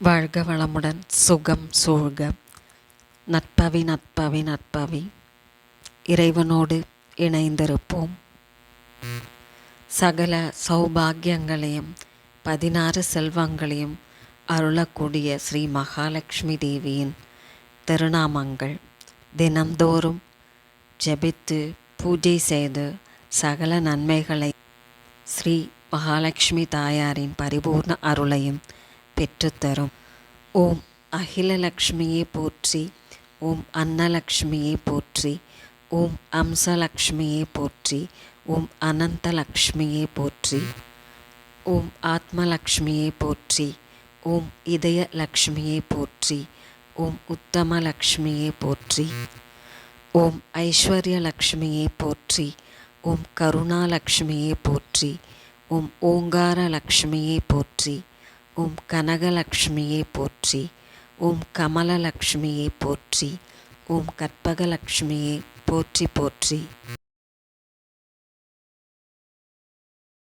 வாழ்க வளமுடன், சுகம் சூழ்க. நற்பவி நற்பவி நற்பவி. இறைவனோடு இணைந்திருப்போம். சகல சௌபாகியங்களையும் 16 செல்வங்களையும் அருளக்கூடிய ஸ்ரீ மகாலட்சுமி தேவியின் திருநாமங்கள் தினந்தோறும் ஜெபித்து பூஜை செய்து சகல நன்மைகளை ஸ்ரீ மகாலட்சுமி தாயாரின் பரிபூர்ண அருளையும் பெற்றுத்தரும். ஓம் அகிலலக்ஷ்மியே போற்றி, ஓம் அன்னலக்ஷ்மியே போற்றி, ஓம் அம்சலக்ஷ்மியே போற்றி, ஓம் அனந்தலக்ஷ்மியே போற்றி, ஓம் ஆத்மலக்ஷ்மியே போற்றி, ஓம் இதயலக்ஷ்மியே போற்றி, ஓம் உத்தமலக்ஷ்மியே போற்றி, ஓம் ஐஸ்வர்யலக்ஷ்மியே போற்றி, ஓம் கருணாலக்ஷ்மியே போற்றி, ஓம் ஓங்காரலக்ஷ்மியே போற்றி, ஓம் கனகலக்ஷ்மியே போற்றி, ஓம் கமலலக்ஷ்மியே போற்றி, ஓம் கற்பகலக்ஷ்மியே போற்றி போற்றி.